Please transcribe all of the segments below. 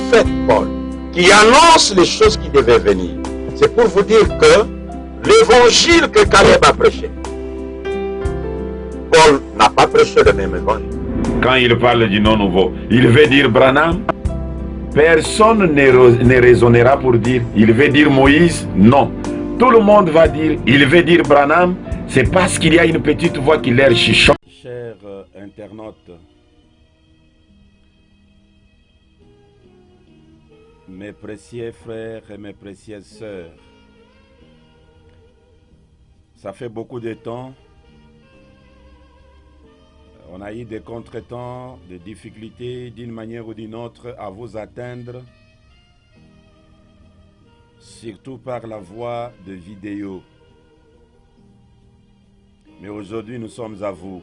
prophète Paul, qui annonce les choses qui devaient venir. C'est pour vous dire que l'évangile que Caleb a prêché, Paul n'a pas prêché le même évangile. Quand il parle du nom nouveau, il veut dire Branham. Personne ne raisonnera pour dire, il veut dire Moïse. Non. Tout le monde va dire, il veut dire Branham. C'est parce qu'il y a une petite voix qui leur chuchote. Chers internautes, mes précieux frères et mes précieuses sœurs, ça fait beaucoup de temps. On a eu des contretemps, des difficultés d'une manière ou d'une autre à vous atteindre, surtout par la voie de vidéo. Mais aujourd'hui, nous sommes à vous.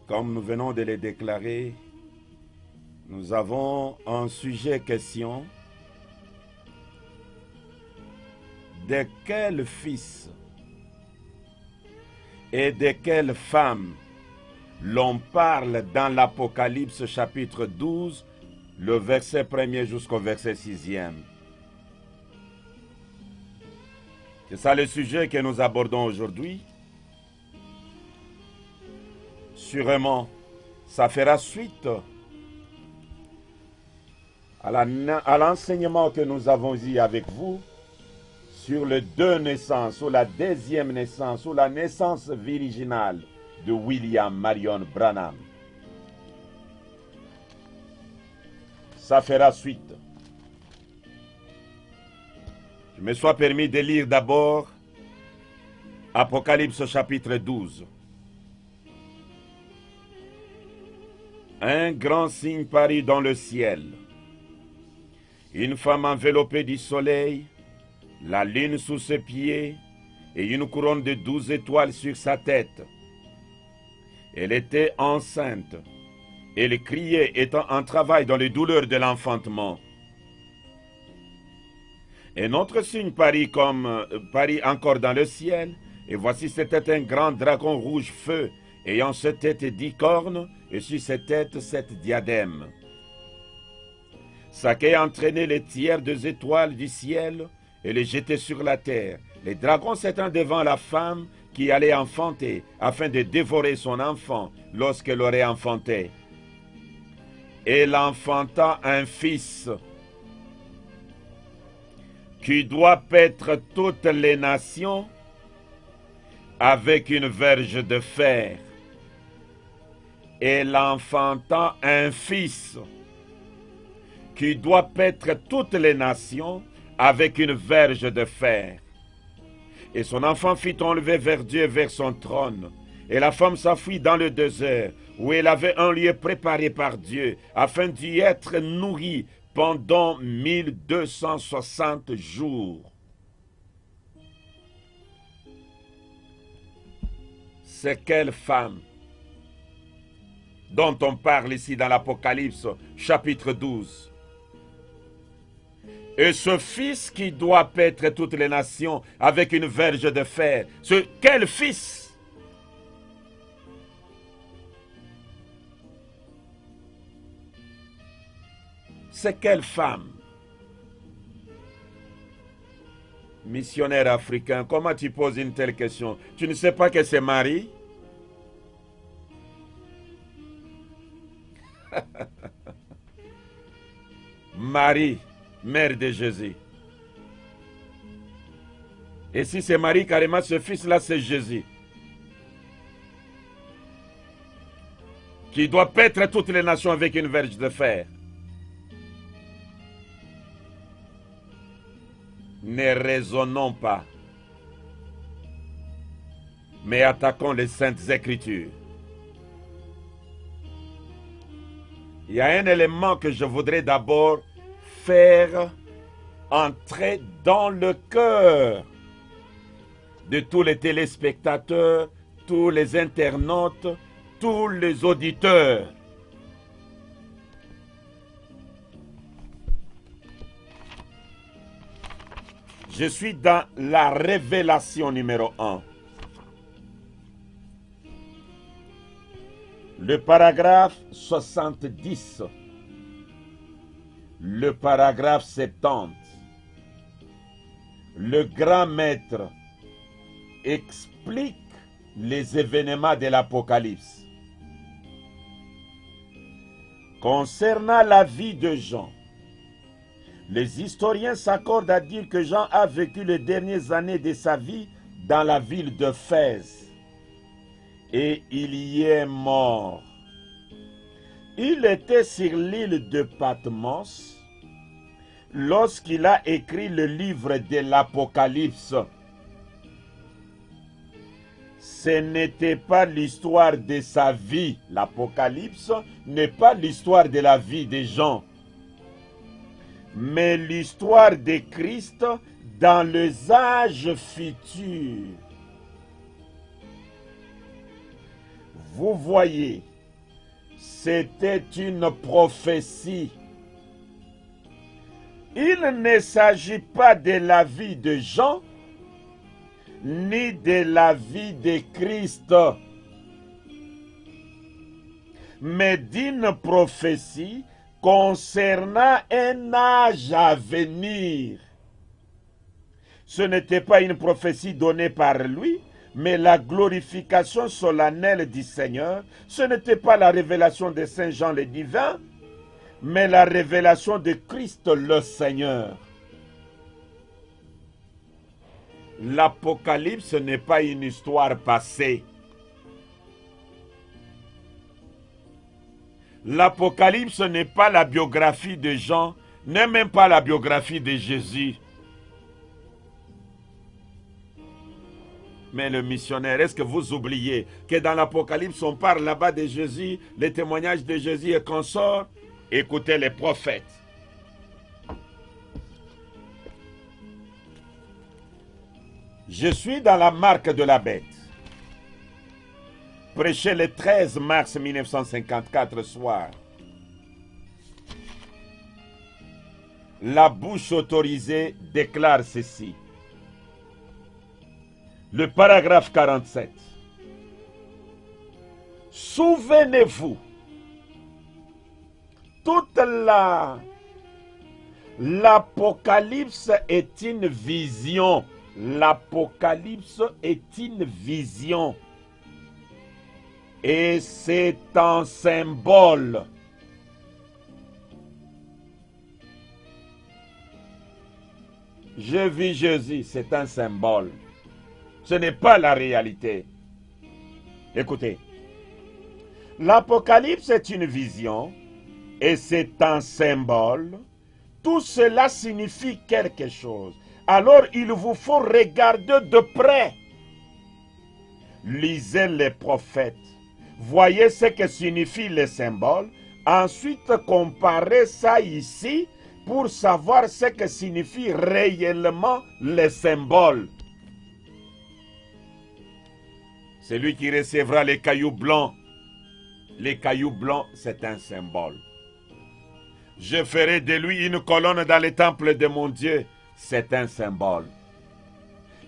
Comme nous venons de le déclarer, nous avons un sujet question. De quel fils et de quelle femme l'on parle dans l'Apocalypse chapitre 12, le verset 1er jusqu'au verset 6e. C'est ça le sujet que nous abordons aujourd'hui. Sûrement, ça fera suite à l'enseignement que nous avons eu avec vous sur les deux naissances, ou la deuxième naissance, ou la naissance virginale de William Marion Branham. Ça fera suite. Je me sois permis de lire d'abord Apocalypse chapitre 12. Un grand signe parut dans le ciel. Une femme enveloppée du soleil, la lune sous ses pieds et une couronne de 12 étoiles sur sa tête. Elle était enceinte. Elle criait, étant en travail dans les douleurs de l'enfantement. Un autre signe parut encore dans le ciel, et voici c'était un grand dragon rouge feu, ayant sur tête 10 cornes, et sur ses têtes 7 diadèmes. Sa queue entraînait les tiers des étoiles du ciel, et les jetait sur la terre. Les dragons s'étant devant la femme qui allait enfanter, afin de dévorer son enfant lorsqu'elle aurait enfanté. Elle enfanta un fils qui doit paître toutes les nations avec une verge de fer. Elle enfanta un fils qui doit paître toutes les nations avec une verge de fer. Et son enfant fit enlever vers Dieu, vers son trône. Et la femme s'enfuit dans le désert, où elle avait un lieu préparé par Dieu, afin d'y être nourrie pendant 1260 jours. C'est quelle femme dont on parle ici dans l'Apocalypse, chapitre 12? Et ce fils qui doit paître toutes les nations avec une verge de fer, quel fils? C'est quelle femme? Missionnaire africain, comment tu poses une telle question? Tu ne sais pas que c'est Marie? Marie, mère de Jésus. Et si c'est Marie, carrément, ce fils-là, c'est Jésus. Qui doit paître toutes les nations avec une verge de fer. Ne raisonnons pas, mais attaquons les Saintes Écritures. Il y a un élément que je voudrais d'abord faire entrer dans le cœur de tous les téléspectateurs, tous les internautes, tous les auditeurs. Je suis dans la révélation numéro 1. Le paragraphe 70. Le paragraphe 70. Le grand maître explique les événements de l'Apocalypse. Concernant la vie de Jean, les historiens s'accordent à dire que Jean a vécu les dernières années de sa vie dans la ville d'Éphèse et il y est mort. Il était sur l'île de Patmos lorsqu'il a écrit le livre de l'Apocalypse. Ce n'était pas l'histoire de sa vie. L'Apocalypse n'est pas l'histoire de la vie des gens, mais l'histoire de Christ dans les âges futurs. Vous voyez, c'était une prophétie. Il ne s'agit pas de la vie de Jean, ni de la vie de Christ, mais d'une prophétie concernant un âge à venir. Ce n'était pas une prophétie donnée par lui, mais la glorification solennelle du Seigneur. Ce n'était pas la révélation de Saint Jean le divin, mais la révélation de Christ le Seigneur. L'Apocalypse n'est pas une histoire passée. L'Apocalypse n'est pas la biographie de Jean, n'est même pas la biographie de Jésus. Mais le missionnaire, est-ce que vous oubliez que dans l'Apocalypse, on parle là-bas de Jésus, les témoignages de Jésus et consorts? Écoutez les prophètes. Je suis dans la marque de la bête. Prêché le 13 mars 1954 soir. La bouche autorisée déclare ceci. Le paragraphe 47. Souvenez-vous, toute l'Apocalypse est une vision. L'Apocalypse est une vision. Et c'est un symbole. Je vis Jésus, c'est un symbole. Ce n'est pas la réalité. Écoutez. L'Apocalypse est une vision et c'est un symbole. Tout cela signifie quelque chose. Alors il vous faut regarder de près. Lisez les prophètes. Voyez ce que signifient les symboles. Ensuite, comparez ça ici pour savoir ce que signifient réellement les symboles. Celui qui recevra les cailloux blancs. Les cailloux blancs, c'est un symbole. Je ferai de lui une colonne dans le temple de mon Dieu. C'est un symbole.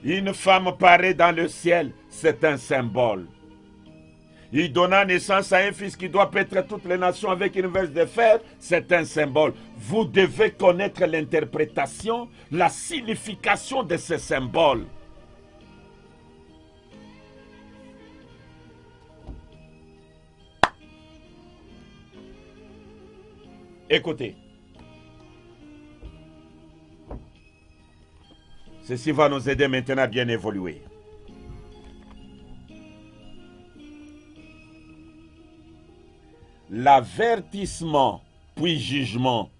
Une femme paraît dans le ciel, c'est un symbole. Il donna naissance à un fils qui doit paître toutes les nations avec une verge de fer, c'est un symbole. Vous devez connaître l'interprétation, la signification de ces symboles. Écoutez. Ceci va nous aider maintenant à bien évoluer. L'avertissement puis jugement.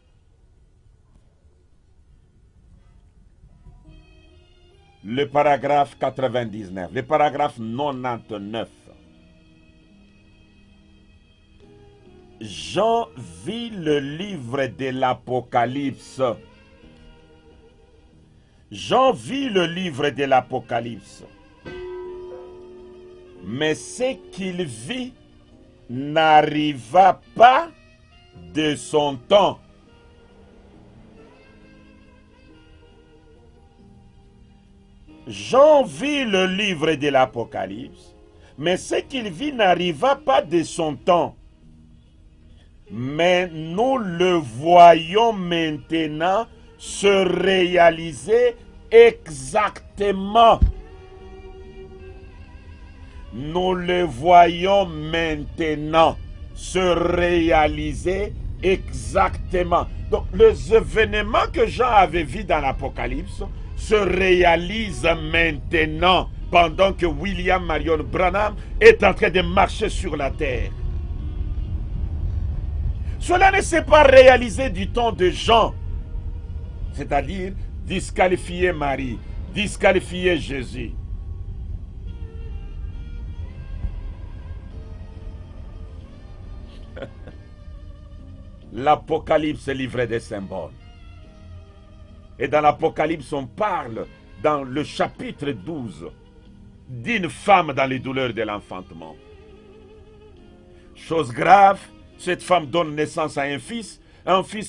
Le paragraphe 99, le paragraphe 99. Jean vit le livre de l'Apocalypse. Jean vit le livre de l'Apocalypse. Mais ce qu'il vit n'arriva pas de son temps. Jean vit le livre de l'Apocalypse, mais ce qu'il vit n'arriva pas de son temps. mais nous le voyons maintenant se réaliser exactement. Nous le voyons maintenant se réaliser exactement. Donc, les événements que Jean avait vus dans l'Apocalypse se réalisent maintenant pendant que William Marion Branham est en train de marcher sur la terre. Cela ne s'est pas réalisé du temps de Jean, c'est-à-dire disqualifier Marie, disqualifier Jésus. L'Apocalypse est livré des symboles. Et dans l'Apocalypse, on parle dans le chapitre 12 d'une femme dans les douleurs de l'enfantement. Chose grave, cette femme donne naissance à un fils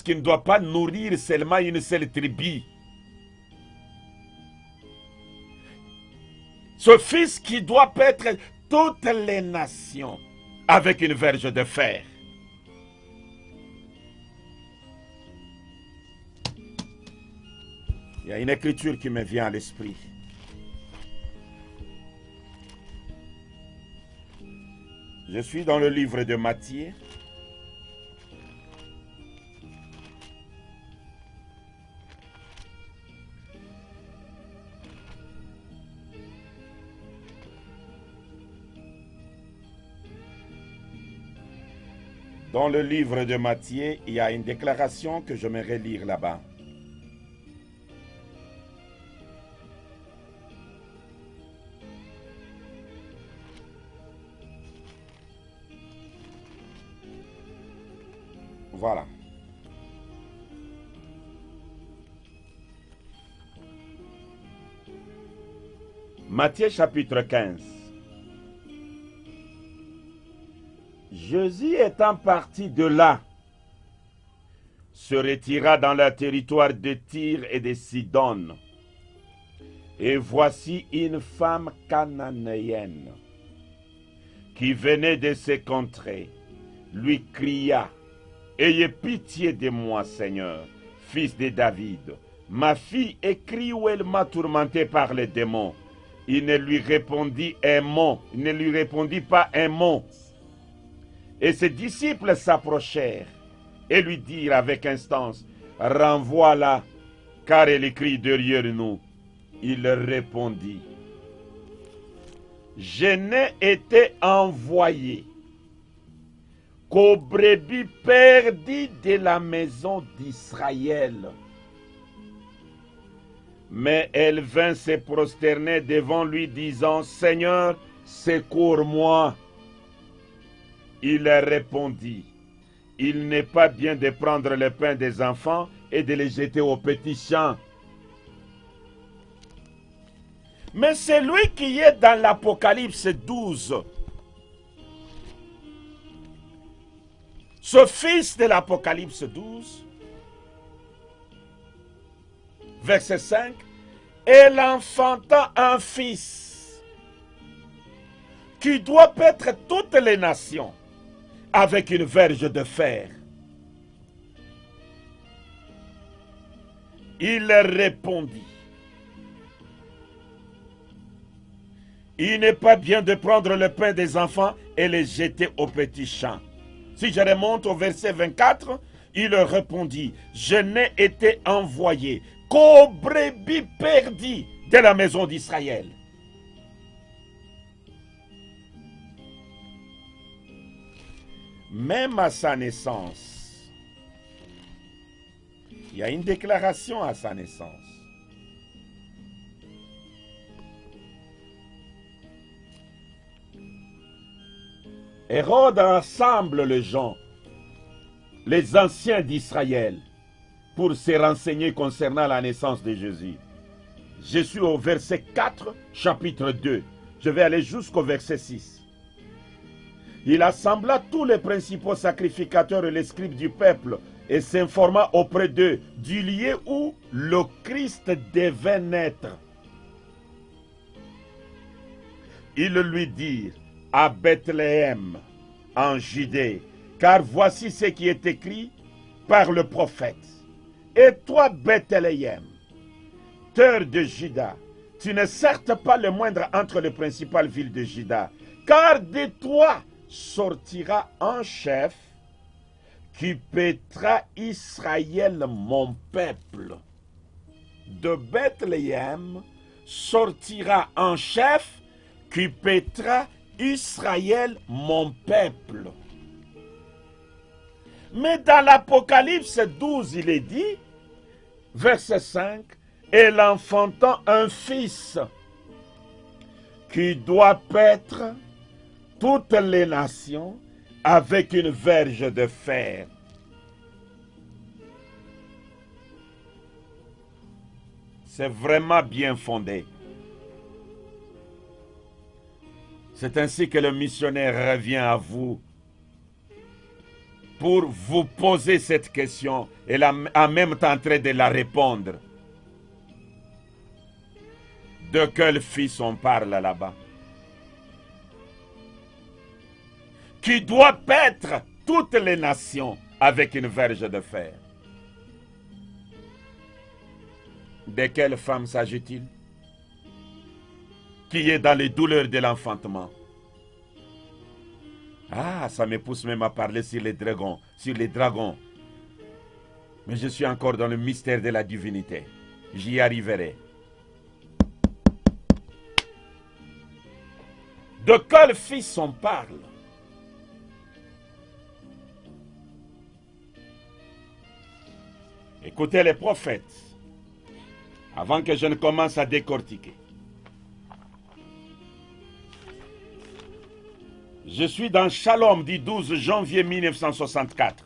qui ne doit pas nourrir seulement une seule tribu. Ce fils qui doit paître toutes les nations avec une verge de fer. Il y a une écriture qui me vient à l'esprit. Je suis dans le livre de Matthieu. Dans le livre de Matthieu, il y a une déclaration que je vais relire là-bas. Voilà. Matthieu chapitre 15. Jésus étant parti de là, se retira dans le territoire de Tyr et de Sidon. Et voici une femme cananéenne qui venait de ces contrées, lui cria: ayez pitié de moi, Seigneur, fils de David. Ma fille est cruellement tourmentée par les démons. Il ne lui répondit un mot, il ne lui répondit pas un mot. Et ses disciples s'approchèrent et lui dirent avec instance: renvoie-la, car elle crie derrière nous. Il répondit: je n'ai été envoyé qu'aux brebis perdues de la maison d'Israël. Mais elle vint se prosterner devant lui, disant: Seigneur, secours-moi. Il répondit: il n'est pas bien de prendre le pain des enfants et de les jeter aux petits champs. Mais celui qui est dans l'Apocalypse 12, ce fils de l'Apocalypse 12, verset 5, elle enfanta un fils qui doit paître toutes les nations avec une verge de fer. Il répondit: il n'est pas bien de prendre le pain des enfants et les jeter aux petits champs. Si je remonte au verset 24, il répondit: je n'ai été envoyé qu'aux brebis perdues de la maison d'Israël. Même à sa naissance, il y a une déclaration à sa naissance. Hérode rassemble les gens, les anciens d'Israël, pour se renseigner concernant la naissance de Jésus. Je suis au verset 4, chapitre 2. Je vais aller jusqu'au verset 6. Il assembla tous les principaux sacrificateurs et les scribes du peuple et s'informa auprès d'eux du lieu où le Christ devait naître. Ils lui dirent: à Bethléem, en Judée, Car voici ce qui est écrit par le prophète. Et toi, Bethléem, terre de Juda, tu ne certes pas le moindre entre les principales villes de Juda, car de toi sortira un chef qui paîtra Israël, mon peuple. De Bethléem sortira un chef qui paîtra Israël, mon peuple. Mais dans l'Apocalypse 12, il est dit, verset 5, elle enfantant un fils qui doit paître toutes les nations avec une verge de fer. C'est vraiment bien fondé. C'est ainsi que le missionnaire revient à vous pour vous poser cette question et en même temps en train de la répondre. De quel fils on parle là-bas? Qui doit paître toutes les nations avec une verge de fer. De quelle femme s'agit-il? Qui est dans les douleurs de l'enfantement. Ah, ça me pousse même à parler sur les dragons, Mais je suis encore dans le mystère de la divinité. J'y arriverai. De quel fils on parle? Écoutez les prophètes, avant que je ne commence à décortiquer. Je suis dans Shalom du 12 janvier 1964.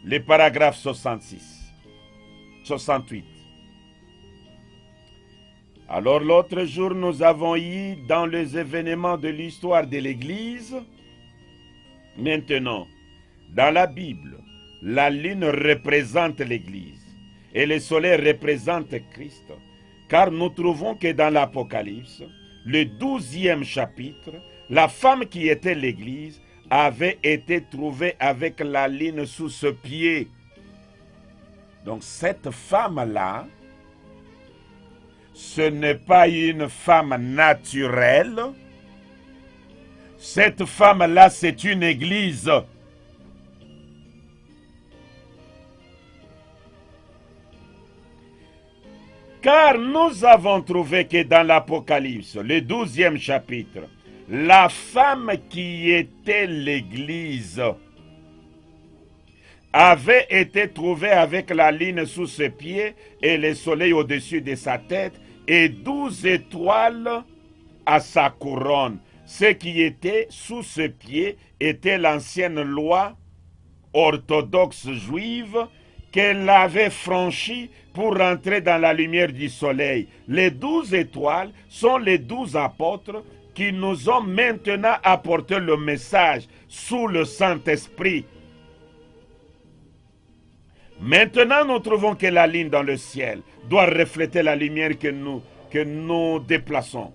Les paragraphes 68. Alors l'autre jour, nous avons eu dans les événements de l'histoire de l'Église. Maintenant, dans la Bible, la lune représente l'Église et le soleil représente Christ. Car nous trouvons que dans l'Apocalypse, le 12e chapitre, la femme qui était l'Église avait été trouvée avec la lune sous ce pied. Donc cette femme-là, ce n'est pas une femme naturelle. Cette femme-là, c'est une Église. Car nous avons trouvé que dans l'Apocalypse, le 12e chapitre, la femme qui était l'Église avait été trouvée avec la lune sous ses pieds et le soleil au-dessus de sa tête et 12 étoiles à sa couronne. Ce qui était sous ses pieds était l'ancienne loi orthodoxe juive qu'elle avait franchie pour rentrer dans la lumière du soleil. Les 12 étoiles sont les 12 apôtres qui nous ont maintenant apporté le message sous le Saint-Esprit. Maintenant, nous trouvons que la ligne dans le ciel doit refléter la lumière que nous déplaçons.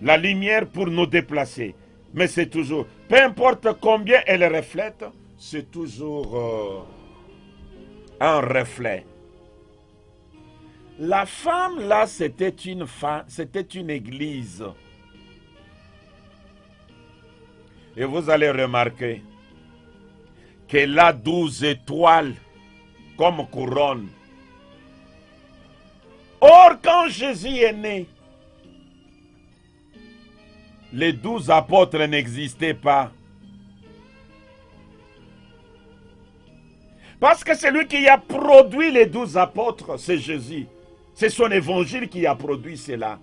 La lumière pour nous déplacer. Mais c'est toujours, peu importe combien elle reflète, c'est toujours un reflet. La femme là, c'était une église. Et vous allez remarquer qu'elle a 12 étoiles comme couronne. Or, quand Jésus est né, les 12 apôtres n'existaient pas. Parce que celui qui a produit les 12 apôtres, c'est Jésus. C'est son évangile qui a produit cela.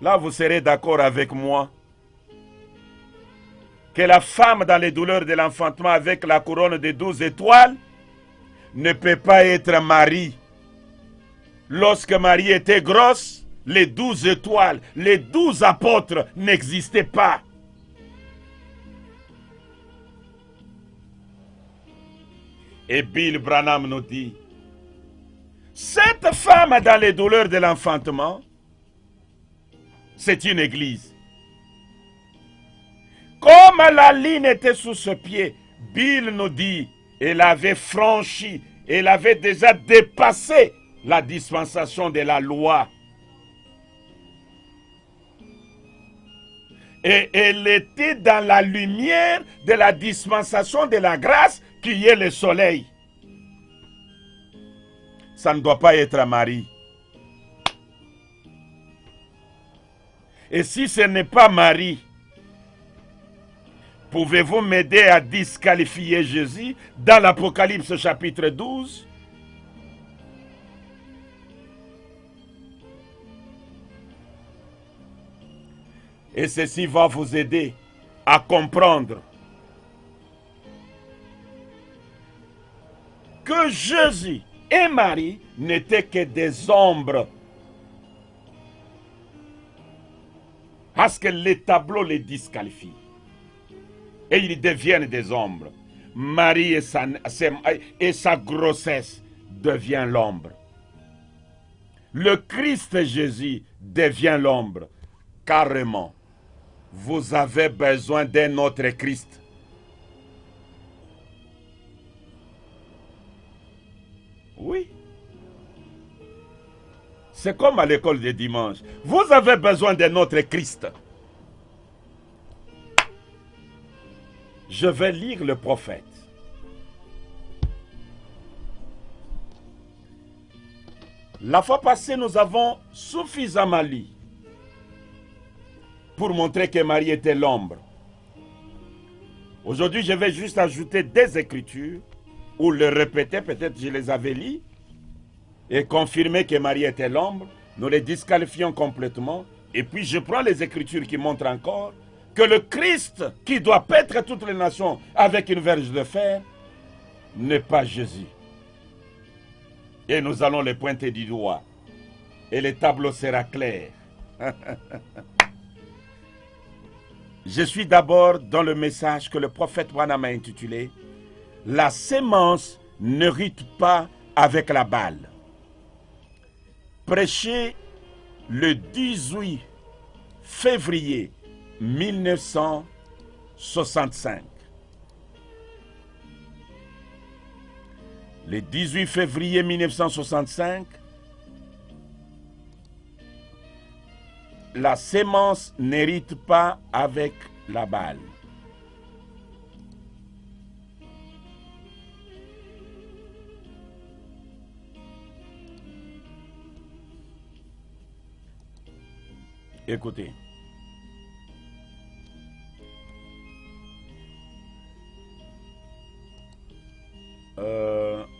Là, vous serez d'accord avec moi que la femme dans les douleurs de l'enfantement avec la couronne de 12 étoiles ne peut pas être Marie. Lorsque Marie était grosse, les 12 étoiles, les 12 apôtres n'existaient pas. Et Bill Branham nous dit, Cette femme dans les douleurs de l'enfantement, c'est une église. Comme la ligne était sous ce pied, Bill nous dit, elle avait franchi, elle avait déjà dépassé la dispensation de la loi. Et elle était dans la lumière de la dispensation de la grâce qui est le soleil. Ça ne doit pas être Marie. Et si ce n'est pas Marie, pouvez-vous m'aider à disqualifier Jésus dans l'Apocalypse chapitre 12? Et ceci va vous aider à comprendre que Jésus et Marie n'étaient que des ombres. Parce que les tableaux les disqualifient. Et ils deviennent des ombres. Marie et sa grossesse devient l'ombre. Le Christ Jésus devient l'ombre. Carrément. Vous avez besoin d'un autre Christ. Oui. C'est comme à l'école de dimanche. Vous avez besoin d'un autre Christ. Je vais lire le prophète. La fois passée, nous avons suffisamment lu pour montrer que Marie était l'ombre. Aujourd'hui, je vais juste ajouter des écritures ou le répéter, peut-être je les avais lues, et confirmer que Marie était l'ombre. Nous les disqualifions complètement. Et puis je prends les écritures qui montrent encore que le Christ, qui doit paître toutes les nations avec une verge de fer, n'est pas Jésus. Et nous allons les pointer du doigt. Et le tableau sera clair. Je suis d'abord dans le message que le prophète Branham a intitulé « La sémence ne rite pas avec la balle ». Prêché le 18 février 1965. Le 18 février 1965, la sémence n'hérite pas avec la balle. Écoutez.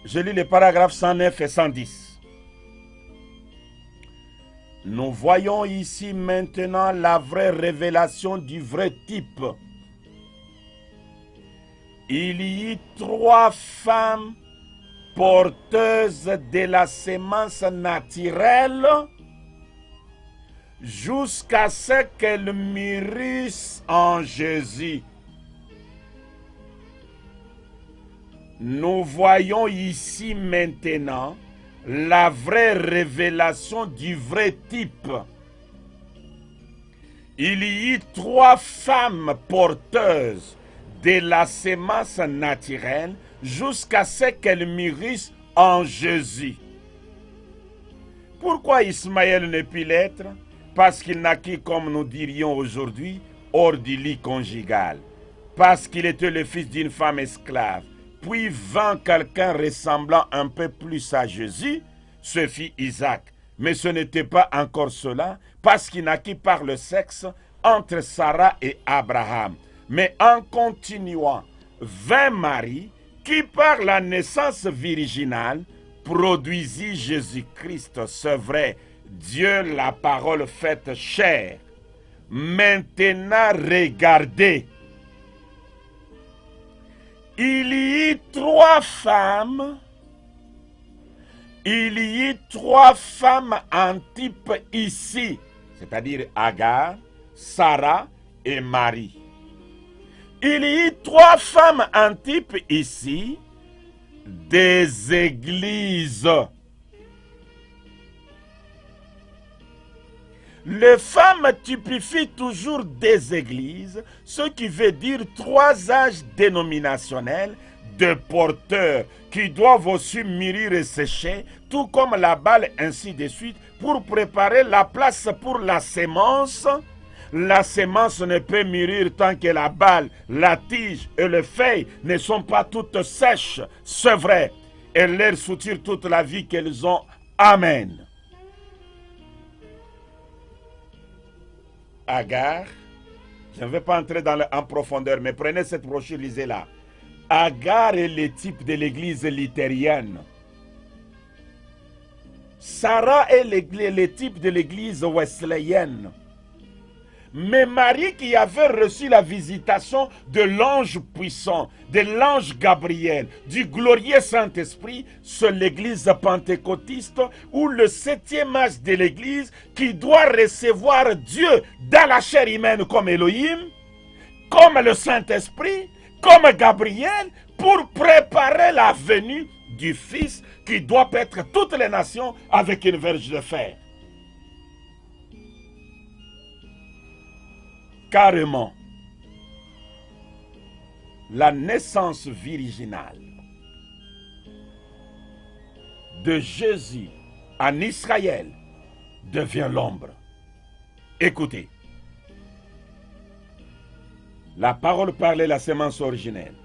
Je lis les paragraphes 109 et 110. Nous voyons ici maintenant la vraie révélation du vrai type. Il y eut 3 femmes porteuses de la sémence naturelle jusqu'à ce qu'elles mûrissent en Jésus. Nous voyons ici maintenant la vraie révélation du vrai type. Il y eut 3 femmes porteuses de la sémence naturelle jusqu'à ce qu'elles mûrissent en Jésus. Pourquoi Ismaël ne put l'être? Parce qu'il naquit, comme nous dirions aujourd'hui, hors du lit conjugal. Parce qu'il était le fils d'une femme esclave. Puis vint quelqu'un ressemblant un peu plus à Jésus, ce fut Isaac. Mais ce n'était pas encore cela, parce qu'il naquit par le sexe entre Sarah et Abraham. Mais en continuant, vint Marie, qui par la naissance virginale, produisit Jésus-Christ, c'est vrai, Dieu la parole faite chair. Maintenant, regardez. Il y eut 3 femmes. Il y eut 3 femmes en type ici, c'est-à-dire Agar, Sarah et Marie. Il y eut 3 femmes en type ici, des églises. Les femmes typifient toujours des églises, ce qui veut dire 3 âges dénominationnels de porteurs qui doivent aussi mûrir et sécher, tout comme la balle, ainsi de suite, pour préparer la place pour la sémence. La sémence ne peut mûrir tant que la balle, la tige et le feuille ne sont pas toutes sèches, c'est vrai. Elle leur soutire toute la vie qu'elles ont. Amen. Agar, je ne vais pas entrer en profondeur, mais prenez cette brochure, lisez-la. Agar est le type de l'église luthérienne. Sarah est le type de l'église wesleyenne. Mais Marie qui avait reçu la visitation de l'ange puissant, de l'ange Gabriel, du glorieux Saint-Esprit, c'est l'église pentecôtiste ou le 7e âge de l'église qui doit recevoir Dieu dans la chair humaine comme Elohim, comme le Saint-Esprit, comme Gabriel, pour préparer la venue du Fils qui doit paître toutes les nations avec une verge de fer. Carrément, la naissance virginale de Jésus en Israël devient l'ombre. Écoutez, la parole parlait la sémence originelle.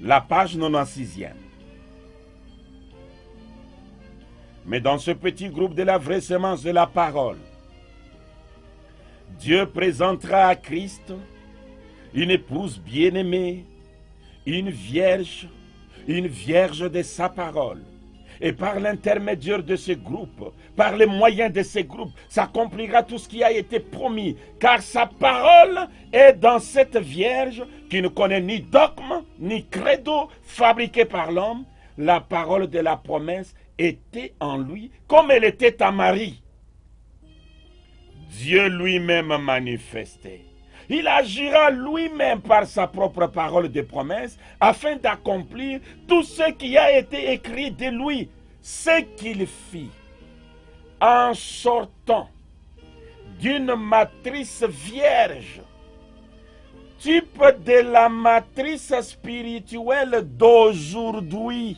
La page 96e. Mais dans ce petit groupe de la vraie sémence de la parole, Dieu présentera à Christ une épouse bien-aimée, une vierge de sa parole. Et par l'intermédiaire de ce groupe, par les moyens de ce groupe, s'accomplira tout ce qui a été promis. Car sa parole est dans cette vierge qui ne connaît ni dogme, ni credo fabriqué par l'homme. La parole de la promesse était en lui comme elle était à Marie. Dieu lui-même manifesté. Il agira lui-même par sa propre parole de promesse afin d'accomplir tout ce qui a été écrit de lui. Ce qu'il fit en sortant d'une matrice vierge, type de la matrice spirituelle d'aujourd'hui.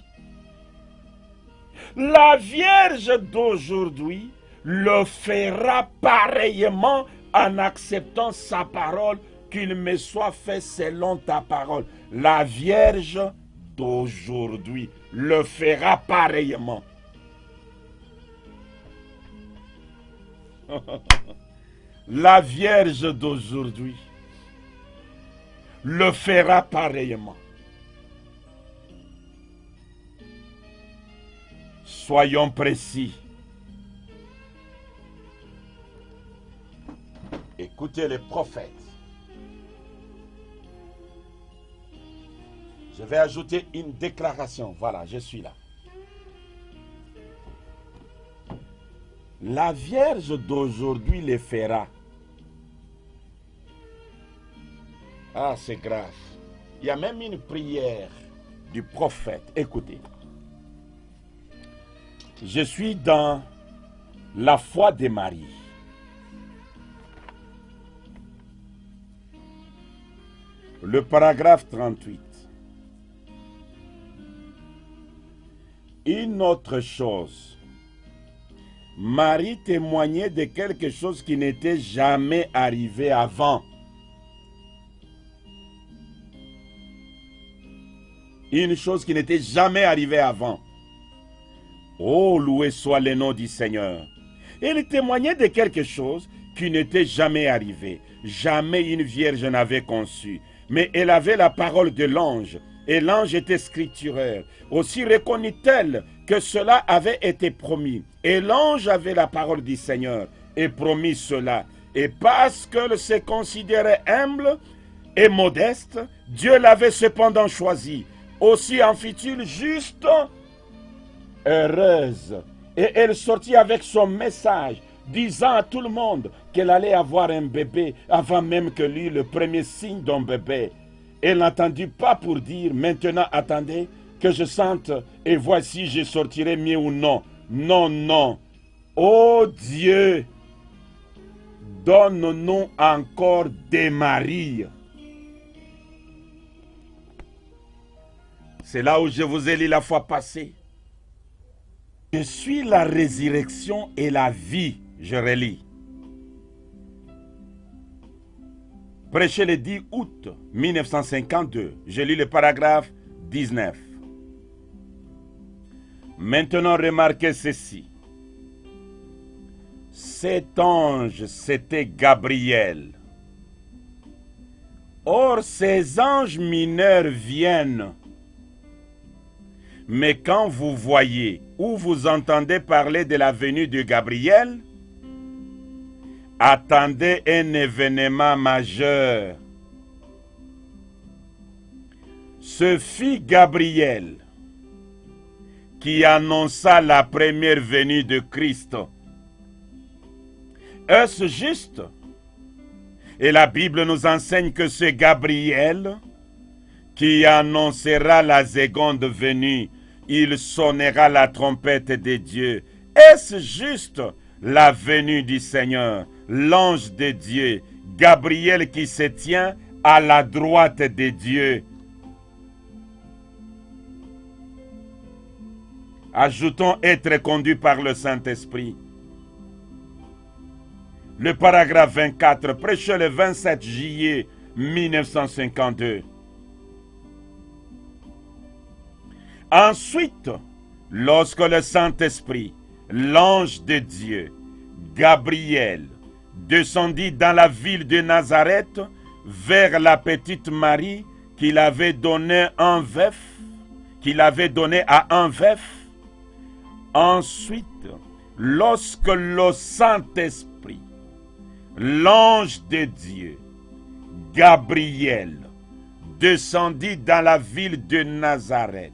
La Vierge d'aujourd'hui le fera pareillement en acceptant sa parole, qu'il me soit fait selon ta parole. La Vierge d'aujourd'hui le fera pareillement. La Vierge d'aujourd'hui le fera pareillement. Soyons précis. Écoutez les prophètes. Je vais ajouter une déclaration. Voilà, je suis là. La Vierge d'aujourd'hui les fera. Ah, c'est grave. Il y a même une prière du prophète. Écoutez. Je suis dans la foi de Marie. Le paragraphe 38. Une autre chose. Marie témoignait de quelque chose qui n'était jamais arrivé avant. Une chose qui n'était jamais arrivée avant. Oh, loué soit le nom du Seigneur. Elle témoignait de quelque chose qui n'était jamais arrivé. Jamais une vierge n'avait conçu. Mais elle avait la parole de l'ange. Et l'ange était scripturaire. Aussi reconnut-elle que cela avait été promis. Et l'ange avait la parole du Seigneur et promis cela. Et parce qu'elle se considérait humble et modeste, Dieu l'avait cependant choisie. Aussi en fit-il juste heureuse. Et elle sortit avec son message, disant à tout le monde qu'elle allait avoir un bébé avant même que lui, le premier signe d'un bébé. Elle n'attendit pas pour dire, maintenant attendez que je sente et voici je sortirai mieux ou non. Non, non. Ô Dieu, donne-nous encore des maris. C'est là où je vous ai lu la fois passée. Je suis la résurrection et la vie, je relis. Prêché le 10 août 1952, je lis le paragraphe 19. Maintenant remarquez ceci. Cet ange, c'était Gabriel. Or, ces anges mineurs viennent. Mais quand vous voyez ou vous entendez parler de la venue de Gabriel, attendez un événement majeur. Ce fut Gabriel qui annonça la première venue de Christ. Est-ce juste? Et la Bible nous enseigne que c'est Gabriel qui annoncera la seconde venue. Il sonnera la trompette de Dieu. Est-ce juste la venue du Seigneur, l'ange de Dieu, Gabriel qui se tient à la droite de Dieu? Ajoutons être conduit par le Saint-Esprit. Le paragraphe 24, prêché le 27 juillet 1952. Ensuite, lorsque le Saint-Esprit, l'ange de Dieu, Gabriel, descendit dans la ville de Nazareth vers la petite Marie qu'il avait donnée à un veuf. Ensuite, lorsque le Saint-Esprit, l'ange de Dieu, Gabriel, descendit dans la ville de Nazareth.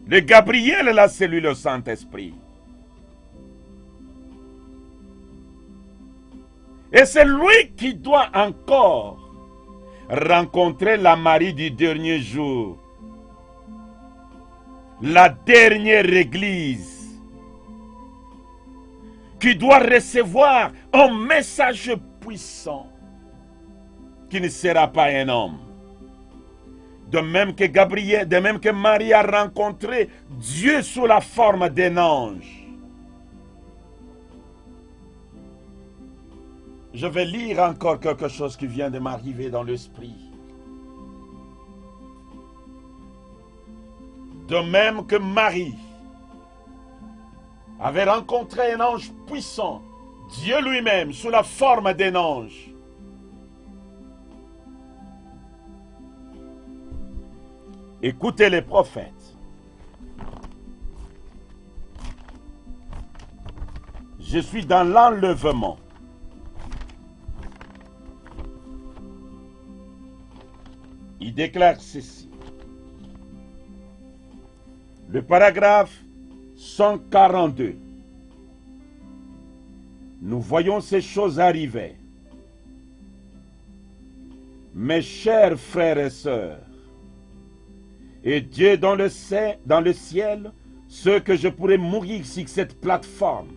Le Gabriel, là, c'est lui le Saint-Esprit. Et c'est lui qui doit encore rencontrer la Marie du dernier jour. La dernière église qui doit recevoir un message puissant qui ne sera pas un homme. De même que Gabriel, de même que Marie a rencontré Dieu sous la forme d'un ange. Je vais lire encore quelque chose qui vient de m'arriver dans l'esprit. De même que Marie avait rencontré un ange puissant, Dieu lui-même sous la forme d'un ange. Écoutez les prophètes. Je suis dans l'enlèvement. Il déclare ceci. Le paragraphe 142. Nous voyons ces choses arriver. Mes chers frères et sœurs, et Dieu dans le ciel, ce que je pourrais mourir sur cette plateforme,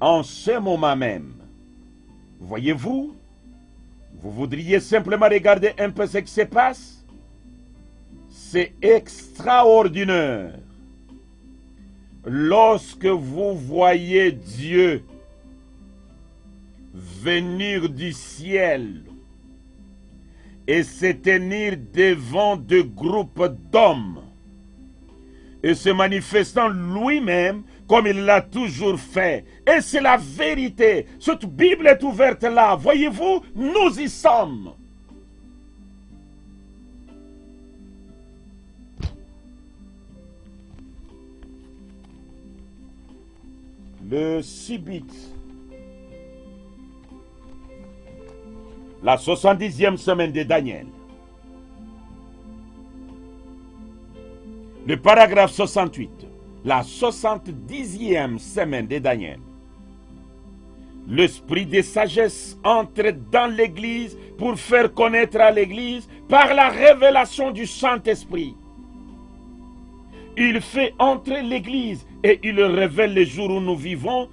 en ce moment même. Voyez-vous, vous voudriez simplement regarder un peu ce qui se passe? C'est extraordinaire. Lorsque vous voyez Dieu venir du ciel et se tenir devant de groupes d'hommes et se manifestant lui-même comme il l'a toujours fait. Et c'est la vérité. Cette Bible est ouverte là. Voyez-vous, nous y sommes. Le Sibit, la 70e semaine de Daniel. Le paragraphe 68, la 70e semaine de Daniel. L'esprit de sagesse entre dans l'Église pour faire connaître à l'Église par la révélation du Saint-Esprit. Il fait entrer l'Église et il révèle les jours où nous vivons,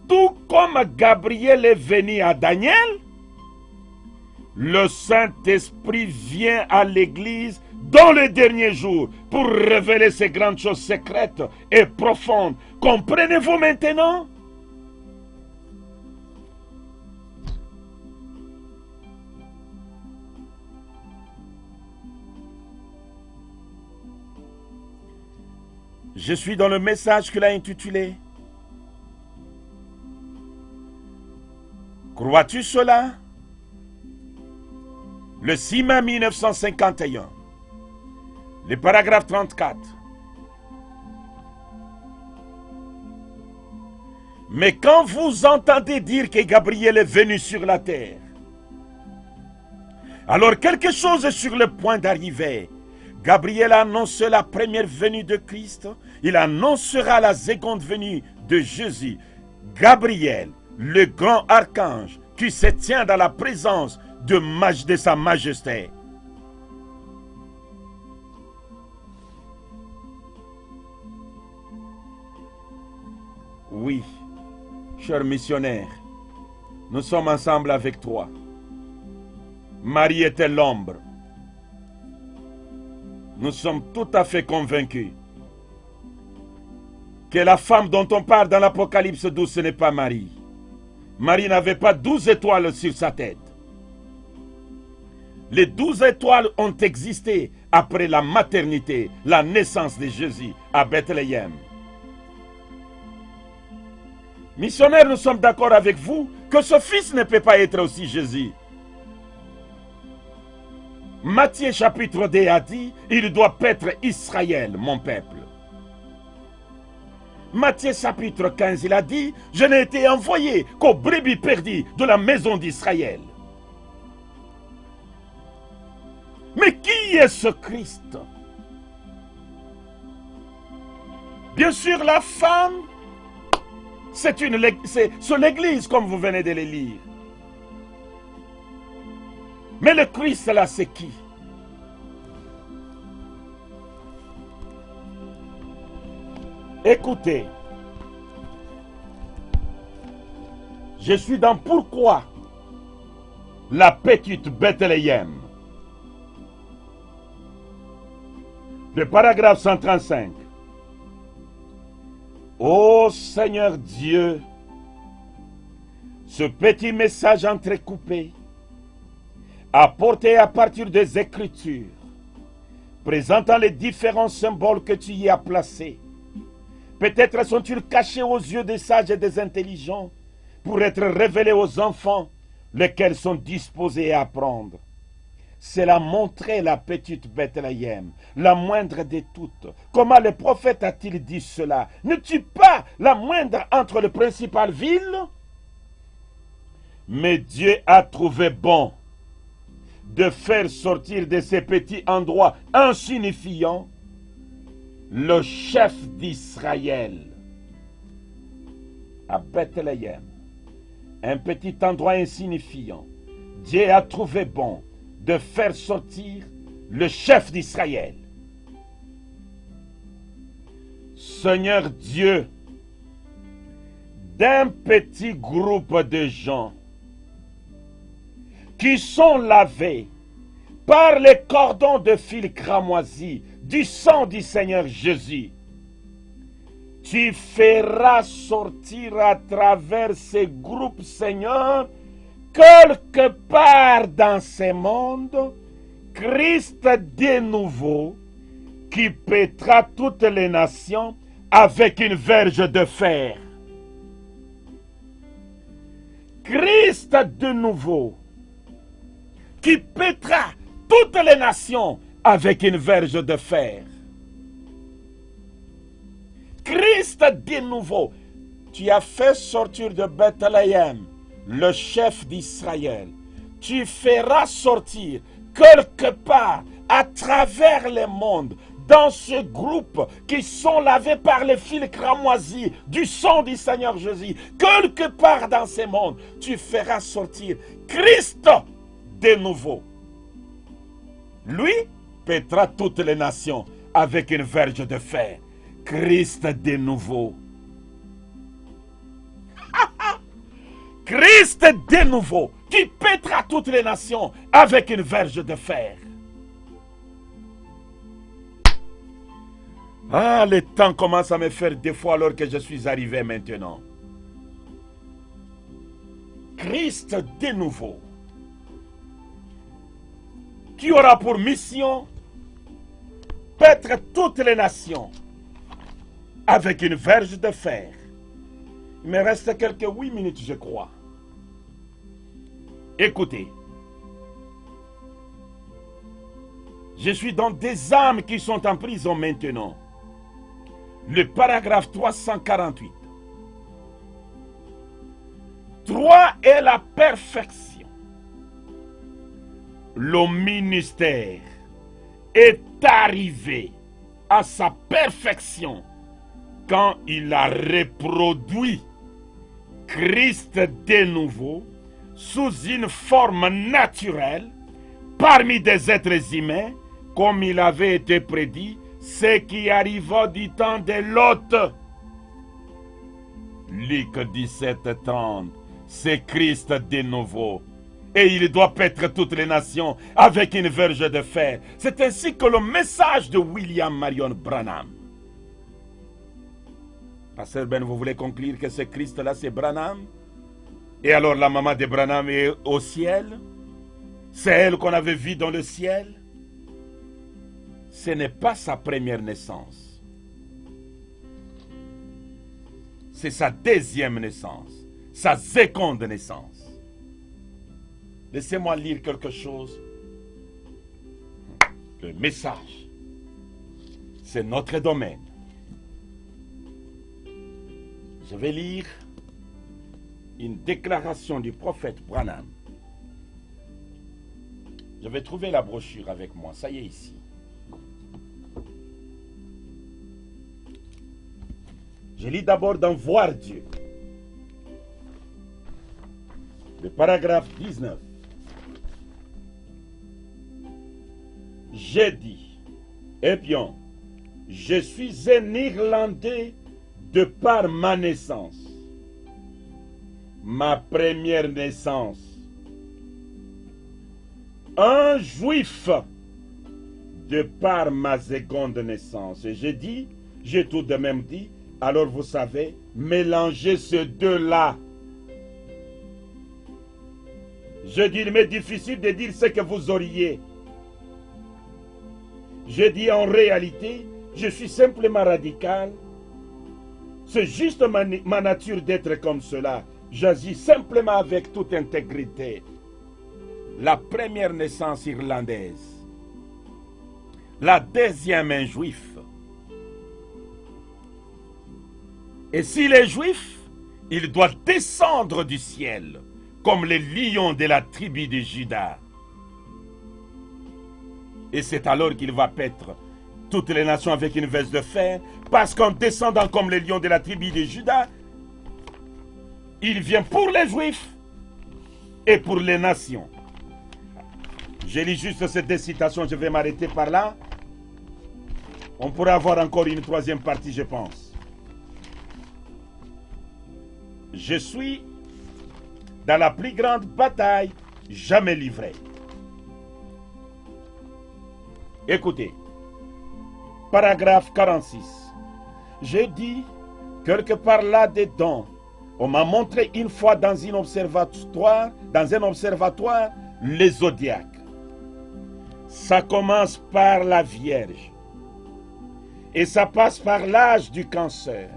tout comme Gabriel est venu à Daniel. Le Saint-Esprit vient à l'Église dans les derniers jours pour révéler ces grandes choses secrètes et profondes. Comprenez-vous maintenant? Je suis dans le message qu'il a intitulé « Crois-tu cela ?» Le 6 mai 1951, le paragraphe 34. Mais quand vous entendez dire que Gabriel est venu sur la terre, alors quelque chose est sur le point d'arriver. Gabriel annonce la première venue de Christ, il annoncera la seconde venue de Jésus. Gabriel, le grand archange qui se tient dans la présence de sa majesté. Oui, cher missionnaire, nous sommes ensemble avec toi. Marie était l'ombre. Nous sommes tout à fait convaincus que la femme dont on parle dans l'Apocalypse 12, ce n'est pas Marie. Marie n'avait pas 12 étoiles sur sa tête. Les 12 étoiles ont existé après la maternité, la naissance de Jésus à Bethléem. Missionnaires, nous sommes d'accord avec vous que ce fils ne peut pas être aussi Jésus. Matthieu chapitre 2 a dit, il doit être Israël, mon peuple. Matthieu chapitre 15, il a dit, je n'ai été envoyé qu'aux brebis perdues de la maison d'Israël. Mais qui est ce Christ? Bien sûr, la femme, c'est l'Église, comme vous venez de le lire. Mais le Christ, là, c'est qui? Écoutez, je suis dans Pourquoi la petite Bethléem. Le paragraphe 135. Ô Seigneur Dieu, ce petit message entrecoupé, apporté à partir des Écritures, présentant les différents symboles que tu y as placés, peut-être sont-ils cachés aux yeux des sages et des intelligents pour être révélés aux enfants, lesquels sont disposés à apprendre. Cela montrait la petite Bethléem, la moindre de toutes. Comment le prophète a-t-il dit cela? N'est-tu pas la moindre entre les principales villes? Mais Dieu a trouvé bon de faire sortir de ces petits endroits insignifiants le chef d'Israël à Bethléem, un petit endroit insignifiant. Dieu a trouvé bon de faire sortir le chef d'Israël. Seigneur Dieu, d'un petit groupe de gens qui sont lavés par les cordons de fil cramoisi du sang du Seigneur Jésus, tu feras sortir à travers ces groupes, Seigneur, quelque part dans ce monde, Christ de nouveau, qui pétera toutes les nations avec une verge de fer. Christ de nouveau, qui pétera toutes les nations avec une verge de fer. Christ de nouveau, tu as fait sortir de Bethléem le chef d'Israël. Tu feras sortir quelque part à travers le monde, dans ce groupe qui sont lavés par les fils cramoisis du sang du Seigneur Jésus, quelque part dans ce monde, tu feras sortir Christ de nouveau. Lui pétera toutes les nations avec une verge de fer. Christ de nouveau. Christ de nouveau, qui pètera toutes les nations avec une verge de fer. Ah, le temps commence à me faire défaut alors que je suis arrivé maintenant. Christ de nouveau, qui aura pour mission paître toutes les nations avec une verge de fer. Il me reste quelques 8 minutes, je crois. Écoutez, je suis dans des âmes qui sont en prison maintenant. Le paragraphe 348. 3 est la perfection. Le ministère est arrivé à sa perfection quand il a reproduit Christ de nouveau sous une forme naturelle parmi des êtres humains, comme il avait été prédit, ce qui arriva du temps de Lot. Luc 17:30, c'est Christ de nouveau. Et il doit paître toutes les nations avec une verge de fer. C'est ainsi que le message de William Marion Branham. Pasteur Ben, vous voulez conclure que ce Christ-là, c'est Branham? Et alors la maman de Branham est au ciel? C'est elle qu'on avait vue dans le ciel? Ce n'est pas sa première naissance. C'est sa deuxième naissance. Sa seconde naissance. Laissez-moi lire quelque chose. Le message. C'est notre domaine. Je vais lire une déclaration du prophète Branham. Je vais trouver la brochure avec moi. Ça y est ici. Je lis d'abord dans Voir Dieu. Le paragraphe 19. J'ai dit, eh bien, je suis un Irlandais de par ma naissance. Ma première naissance. Un juif de par ma seconde naissance. Et j'ai tout de même dit, alors vous savez, mélangez ces deux-là. Je dis, il m'est difficile de dire ce que vous auriez. Je dis en réalité, je suis simplement radical. C'est juste ma nature d'être comme cela. J'agis simplement avec toute intégrité. La première naissance irlandaise. La deuxième un juif. Et s'il est juif, il doit descendre du ciel, comme les lions de la tribu de Juda. Et c'est alors qu'il va paître toutes les nations avec une veste de fer, parce qu'en descendant comme les lions de la tribu de Juda, il vient pour les Juifs et pour les nations. Je lis juste ces deux citations, je vais m'arrêter par là. On pourra avoir encore une troisième partie, je pense. Je suis dans la plus grande bataille jamais livrée. Écoutez, paragraphe 46. J'ai dit, quelque part là-dedans, on m'a montré une fois dans un observatoire, les zodiaques. Ça commence par la Vierge. Et ça passe par l'âge du cancer.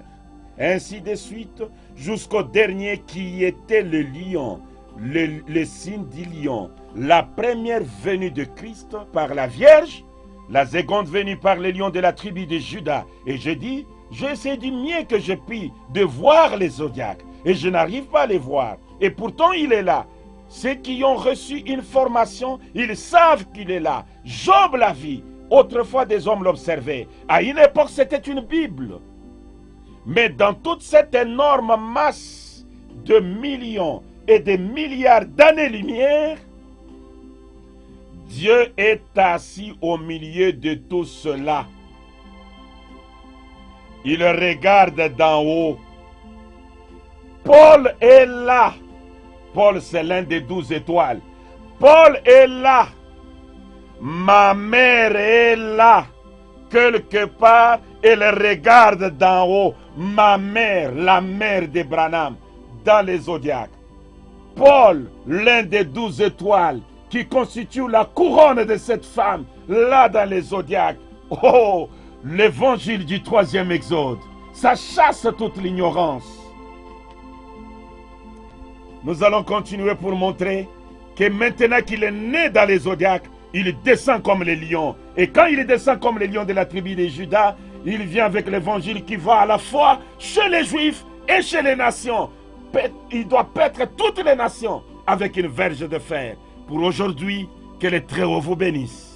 Ainsi de suite, jusqu'au dernier qui était le lion, le signe du lion. La première venue de Christ par la Vierge, la seconde venue par les lions de la tribu de Juda. Et je dis, j'essaie du mieux que je puis de voir les zodiaques. Et je n'arrive pas à les voir. Et pourtant, il est là. Ceux qui ont reçu une formation, ils savent qu'il est là. Job l'a vu. Autrefois, des hommes l'observaient. À une époque, c'était une Bible. Mais dans toute cette énorme masse de millions et de milliards d'années-lumière, Dieu est assis au milieu de tout cela. Il regarde d'en haut. Paul est là. Paul, c'est l'un des 12 étoiles. Paul est là. Ma mère est là. Quelque part, elle regarde d'en haut. Ma mère, la mère de Branham, dans les zodiaques. Paul, l'un des 12 étoiles, qui constitue la couronne de cette femme, là dans les zodiaques. Oh, l'évangile du 3e exode, ça chasse toute l'ignorance. Nous allons continuer pour montrer que maintenant qu'il est né dans les zodiaques, il descend comme les lions. Et quand il descend comme les lions de la tribu de Juda, il vient avec l'évangile qui va à la fois chez les Juifs et chez les nations. Il doit paître toutes les nations avec une verge de fer. Pour aujourd'hui, que les Très-Hauts vous bénissent.